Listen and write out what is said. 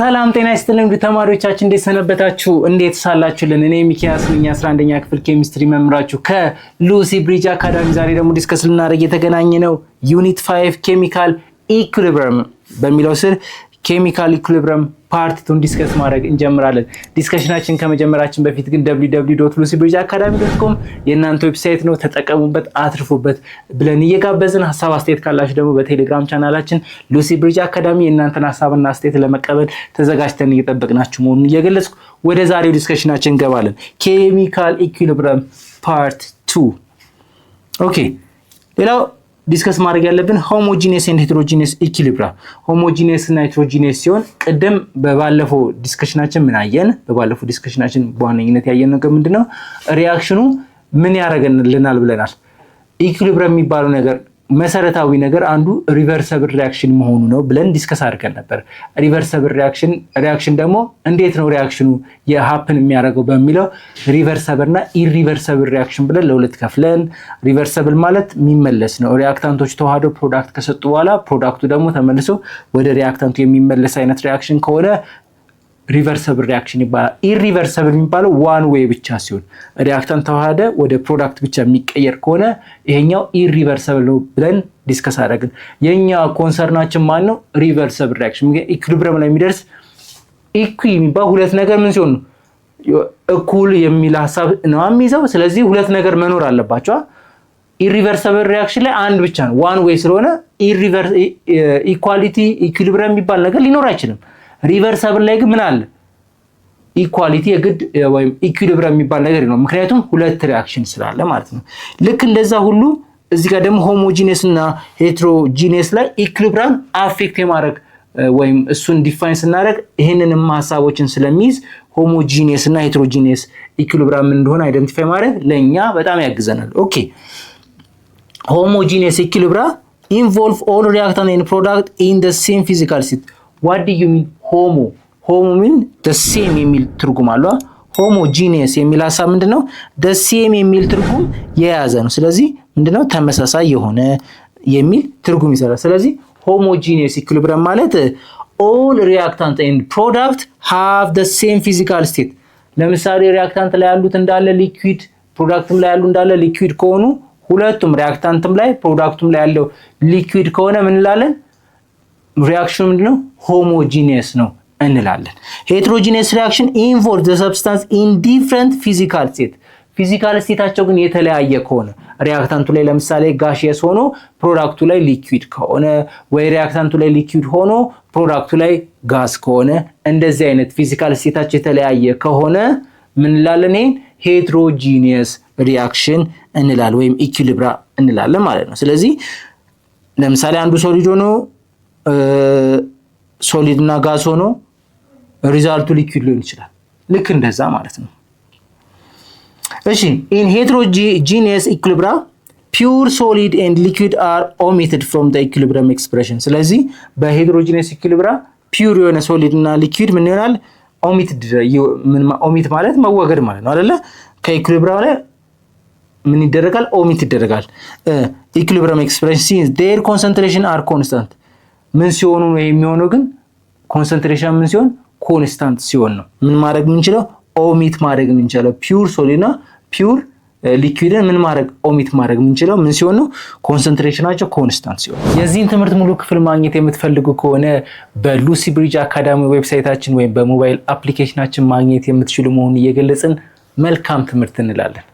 ሰላም ጤና ይስጥልኝ ተማሪዎቻችን እንዴት ሰነበታችሁ እንዴት ሳላችሁልን እኔ ሚኪያስ ነኝ 11ኛ ክፍል ኬሚስትሪ መምህራችሁ ከሉሲ ብሪጅ አካዳሚ ዛሬ ደግሞ ዲስከስ ልናደርግ የተገናኘ ነው ዩኒት 5 ኬሚካል ኢኩሊብሪየም በሚለው ስር ኬሚካል ኢኩሊብሪየም ፓርት 2 ዲስከስ ማድረግ እንጀምራለን ዲስከሽናችን ከመጀመራችን በፊት ግን www.lucybridgeacademy.com የእናንተ ዌብሳይት ነው ተጠቀሙበት አትርፉበት ብለን እየጋበዝን ሐሳብ አስተያየት ካላችሁ ደግሞ በቴሌግራም ቻናላችን ሉሲ ብሪጅ አካዳሚ የእናንተን ሐሳብና አስተያየት ለመቀበል ተዘጋጅተን እየጠበቅናችሁ መሆኑን እየገለጽኩ ወደ ዛሬው ዲስከሽናችን እንገባለን ኬሚካል ኢኩሊብሪየም ፓርት 2 ኦኬ ሌላው ዲስከስ ማድረግ ያለብን homogeneous and heterogeneous equilibrium homogeneous እና heterogeneous ሲሆን ቀደም በባለፈው ዲስከሽናችን ምን አየን በባለፈው ዲስከሽናችን በዋነኝነት ያየነው ነገር ምንድነው ሪአክሽኑ ምን ያደርገናል ብለናል ኢኩሊብሪየም የሚባለው ነገር መሰረታዊ ነገር አንዱ ሪቨርሰብል ሪአክሽን መሆኑ ነው ብለን ዲስከስ አድርገን ነበር ሪቨርሰብል ሪአክሽን ደግሞ እንዴት ነው ሪአክሽኑ የሃፕን የሚያደርገው በሚለው ሪቨርሰብል እና ኢሪቨርሰብል ሪአክሽን ብለን ለሁለት ከፍለን ሪቨርሰብል ማለት የሚመለስ ነው ሪአክታንቶች ተዋህደው ፕሮዳክት ከሰጡ በኋላ ፕሮዳክቱ ደግሞ ተመልሶ ወደ ሪአክታንቱ የሚመለስ አይነት ሪአክሽን ከሆነ ሪቨርሰብል ሪአክሽን ይባላል ኢሪቨርሰብል የሚባለው ዋን ዌይ ብቻ ሲሆን ሪአክታንት ተዋህደ ወደ ፕሮዳክት ብቻ የሚቀየር ከሆነ ይሄኛው ኢሪቨርሰብል ነው ብለን ዲስከስ አደረግን የኛ ኮንሰርናችን ማን ነው ሪቨርሰብል ሪአክሽን ኢኩሊብሪየም ላይ የሚደርስ ኢኩ የሚባል ሁለት ነገር ምን ሲሆን እኩል የሚል ሐሳብ ነው የሚይዘው ስለዚህ ሁለት ነገር መኖር አለባቸው ኢሪቨርሰብል ሪአክሽን ላይ አንድ ብቻ ነው ዋን ዌይ ስለሆነ ኢኳሊቲ ኢኩሊብሪየም የሚባል ነገር ሊኖር አይችልም ሪቨርሰብል ላይ ግን ምን አለ ኢኳሊቲ የግድ ወይም ኢኩሊብሪየም የሚባል ነገር ነው ምክንያቱም ሁለት ሪአክሽን ስላለ ማለት ነው ልክ እንደዛ ሁሉ እዚህ ጋር ደግሞ ሆሞጂነስ እና ሄትሮጂነስ ላይ ኢኩሊብሪየም አፌክት የማድረግ ወይም እሱን ዲፋይን ስናደርግ ይሄንንም ሐሳቦችን ስለሚይዝ ሆሞጂነስ እና ሄትሮጂነስ ኢኩሊብሪየም እንደሆነ አይደንቲፋይ ማድረግ ለኛ በጣም ያግዘናል ኦኬ homogeneous equilibrium involve all reactant and product in the same physical state what do you mean homo mean the same የሚል ትርጉም አለው homogeneous የሚል ሐሳብ ምንድነው the same የሚል ትርጉም የያዘ ነው ስለዚህ ምንድነው ተመሳሳይ የሆነ የሚል ትርጉም ይሰራል ስለዚህ homogeneous equilibrium ማለት all reactant and product have the same physical state ለምሳሌ ሪአክታንት ላይ ያሉት እንዳለ ሊኩዊድ ፕሮዳክትም ላይ ያሉ እንዳለ ሊኩዊድ ከሆኑ ሁለቱም ሪአክታንትም ላይ ፕሮዳክቱም ላይ ያለው ሊኩዊድ ከሆነ ምን እንላለን ሪአክሽኑ ምንድነው homogeneous ነው እንላለን heterogeneous reaction involves the substance in different physical state physical stateaቸው ግን የተለያየ ከሆነ ሪአክታንቱ ላይ ለምሳሌ ጋሺየስ ሆኖ ፕሮዳክቱ ላይ ሊኩዊድ ከሆነ ወይ ሪአክታንቱ ላይ ሊኩዊድ ሆኖ ፕሮዳክቱ ላይ ጋስ ከሆነ እንደዚህ አይነት ፊዚካል ስቴታቸው የተለያየ ከሆነ ምን እንላለን heterogeneous reaction እንላለን ወይም ኢኩሊብሪየም እንላለን ማለት ነው ስለዚህ ለምሳሌ አንዱ ሶሊድ ሆኖ ሶሊድ እና ጋስ ሆኖ ሪዛልቱ ሊኩዊድ ሊሆን ይችላል ልክ እንደዛ ማለት ነው እሺ in heterogeneous equilibrium pure solid and liquid are omitted from the equilibrium expression ስለዚህ በሄትሮጂነስ ኢኩሊብሪየም ፒውር የሆነ ሶሊድ እና ሊኩዊድ ምን ይሆናል ኦሚት ማለት መወገድ ማለት ነው አይደለ ከኢኩሊብሪየም ላይ ምን ይደረጋል ኦሚት ይደረጋል equilibrium expression since their concentration are constant ምን ሲሆኑ ነው የሚሆነው ግን ኮንሰንትሬሽን ምን ሲሆን ኮንስታንት ሲሆን ነው ምን ማድረግ ምንችለው ኦሚት ማድረግ ምንችለው ፒውር ሶሊድ እና ፒውር ሊኩዊድን ምን ማድረግ ኦሚት ማድረግ ምንችለው ምን ሲሆን ነው ኮንሰንትሬሽናቸው ኮንስታንት ሲሆን የዚህን ትምህርት ሙሉ ክፍል ማግኘት የምትፈልጉ ከሆነ በሉሲ ብሪጅ አካዳሚ ዌብሳይታችን ወይም በሞባይል አፕሊኬሽናችን ማግኘት የምትችሉ መሆኑን እየገለጽን መልካም ትምህርት እንላለን